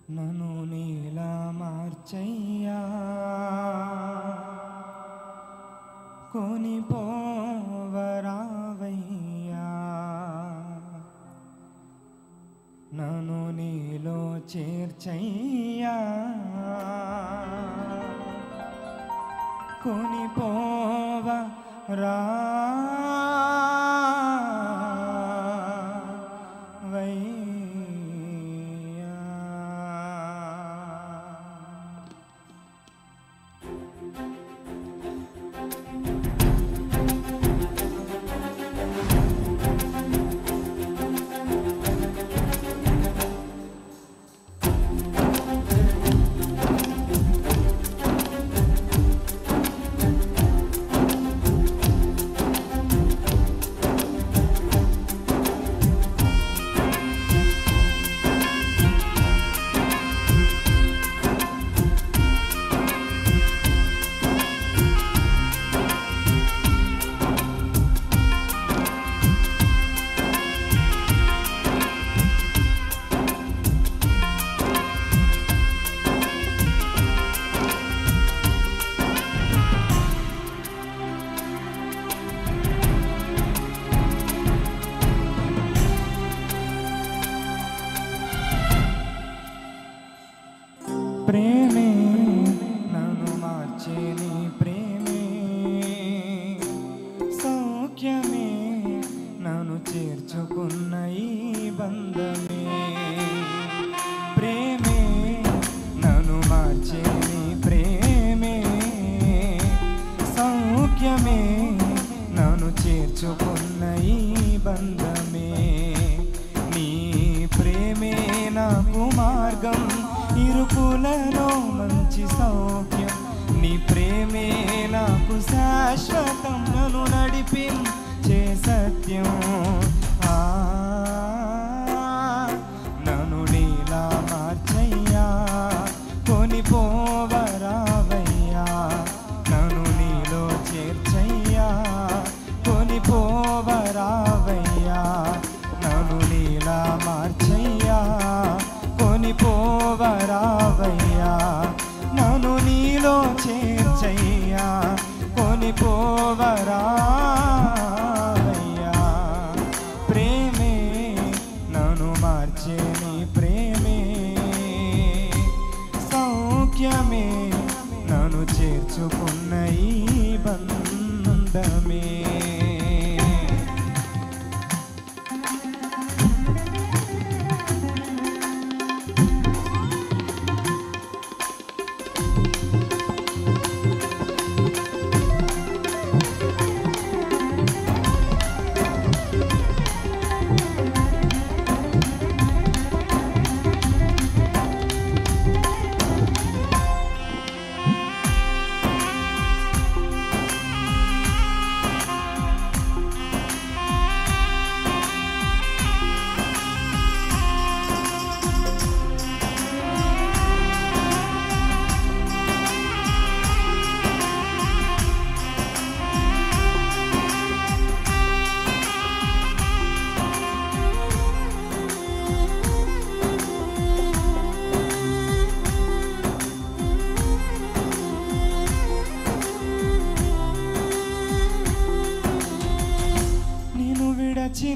నన్ను నీలా మార్చయ్యా, కొనిపోవరావయ్యా, నన్ను నీలో చేర్చయ్యా, కొనిపోవరా ప్రేమే నన్ను మార్చే నీ ప్రేమే, సౌఖ్యమే నన్ను చేర్చుకున్న ఈ బంధమే. ప్రేమే నన్ను మార్చే నీ ప్రేమే, సౌఖ్యమే నన్ను చేర్చుకున్న ఈ బంధమే. నీ ప్రేమే నాకు మార్గం, ఇరుకులలో మంచి సౌఖ్యం. నీ ప్రేమే నాకు శాశ్వతం, నన్ను నడిపించే సత్యం. నన్ను నీలా మార్చయ్యా, కొనిపోవరావయ్యా, నన్ను నీలో చేర్చయ్యా, కొనిపోవరావయ్యా, నన్ను నీలా మార్చయ్యా, కొనిపోవరావయ్యా, నన్ను నీలో చేర్చయ్యా, కొనిపోవరావయ్యా. ప్రేమే నన్ను మార్చే నీ ప్రేమే, సౌఖ్యమే నన్ను చేర్చుకున్న ఈ బంధమే.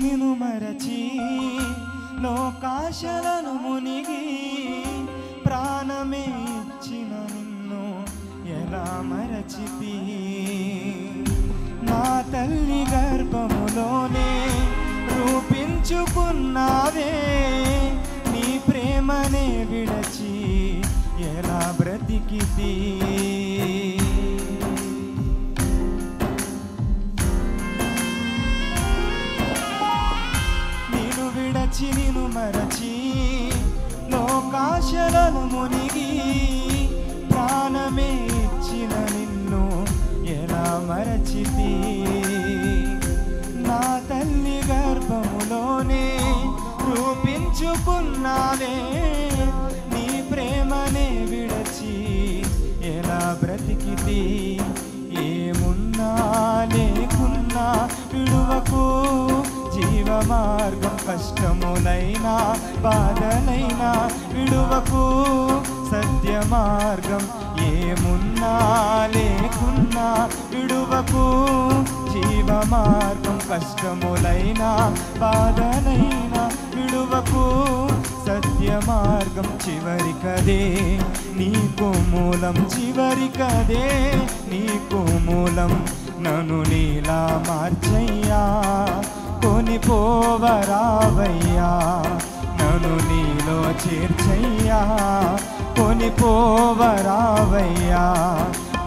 నిన్ను మరచి లోకాశలను మునిగి ప్రాణమే ఇచ్చిన నిన్ను ఎలా మరచితి. నా తల్లి గర్భములోనే రూపించుకున్నావే, నీ ప్రేమనే విడచి ఎలా బ్రతికితి. నిన్ను మరచి లోకాశలను మునిగి ప్రాణమే ఇచ్చిన నిన్ను ఎలా మరచితి. నా తల్లి గర్భములోనే రూపించుకున్నావే, నీ ప్రేమనే విడచి ఎలా బ్రతికితి. ఏమున్నా లేకున్నా విడువకు జీవ మార్గం కష్టములైనా బాధలైనా విడువకు సత్య మార్గం ఏమున్నా లేకున్నా విడువకు జీవ మార్గం కష్టములైనా బాధలైనా విడువకు సత్య మార్గం చివరికదే నీకు మూలం చివరికదే నీకు మూలం నన్ను నీలా మార్చయ్యా కొనిపోవరావయ్యా నన్ను నీలో చేర్చయ్యా కొనిపోవరావయ్యా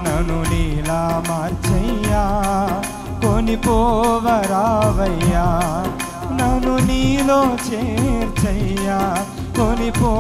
నన్ను నీలా మార్చయ్యా కొనిపోవరావయ్యా నన్ను నీలో చేర్చయ్యా కొనిపోవరావయ్యా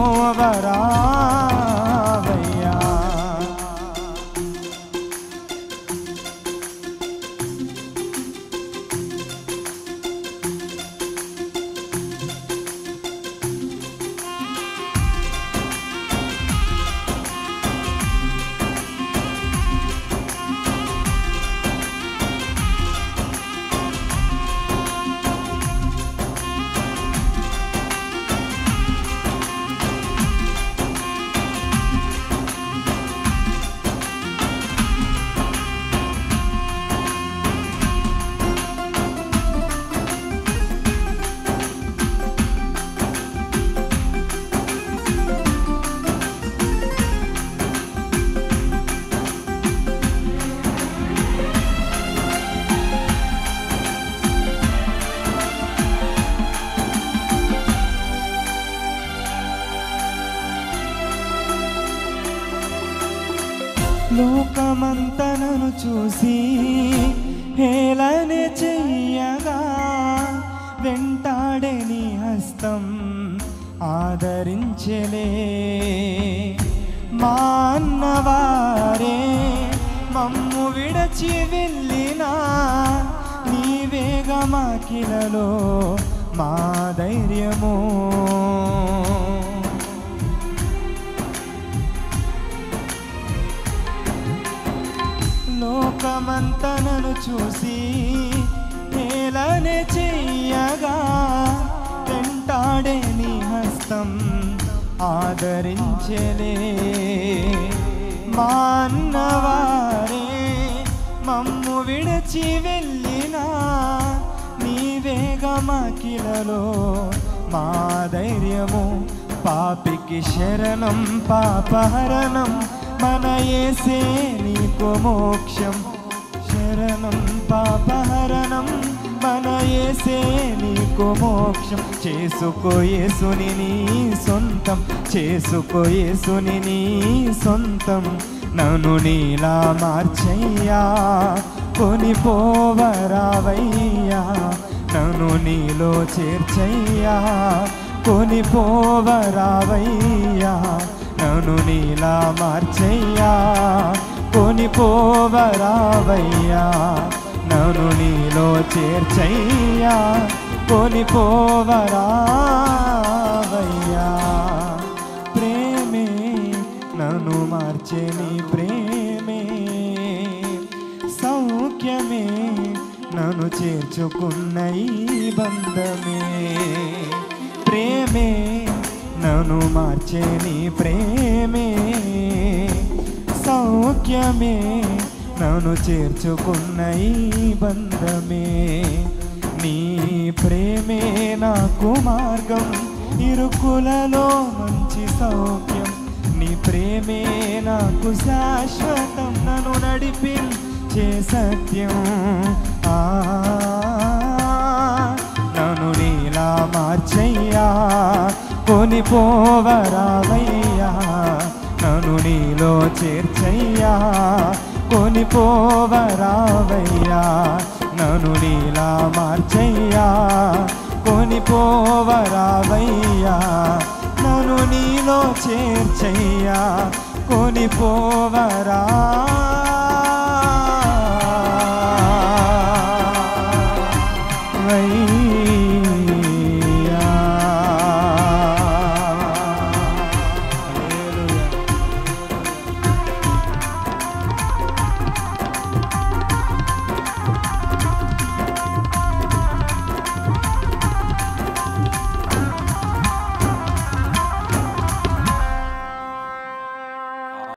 లోకమంతా నన్ను చూసి హేళన చెయ్యగా వెంటాడే నీ హస్తం ఆదరించలే మా అన్నవారే మమ్ము విడచి వెళ్ళినా నీవేగా మాకిలలో మా ధైర్యము లోకమంతా నన్ను చూసి హేళన చెయ్యగా వెంటాడే నీ హస్తం ఆదరించలే మా అన్నవారే మమ్ము విడచి వెళ్ళినా నీవేగా మాకిలలో మా ధైర్యము పాపికి శరణం పాపహరణం మన యేసే నీకు మోక్షం శరణం పాపహరణం మన యేసే నీకు మోక్షం చేసుకో యేసుని నీ సొంతం చేసుకో యేసుని నీ సొంతం నన్ను నీలా మార్చయ్యా కొనిపోవరావయ్యా నన్ను నీలో చేర్చయ్యా కొనిపోవరావయ్యా నన్ను నీలా మార్చయ్యా కొనిపోవరావయ్యా నన్ను నీలో చేర్చయ్యా కొనిపోవరావయ్యా ప్రేమే నన్ను మార్చే నీ ప్రేమే సౌఖ్యమే నన్ను చేర్చుకున్న ఈ బంధమే ప్రేమే నన్ను మార్చే నీ ప్రేమే సౌఖ్యమే నన్ను చేర్చుకున్న ఈ బంధమే నీ ప్రేమే నాకు మార్గం ఇరుకులలో మంచి సౌఖ్యం నీ ప్రేమే నాకు శాశ్వతం నన్ను నడిపించే సత్యం నన్ను నీలా మార్చయ్యా కొనిపోవరావయ్యా నన్ను నీలో చేర్చయ్యా కొనిపోవరావయ్యా నన్ను నీలా మార్చయ్యా కొనిపోవరావయ్యా నన్ను నీలో చేర్చయ్యా కొనిపోవరా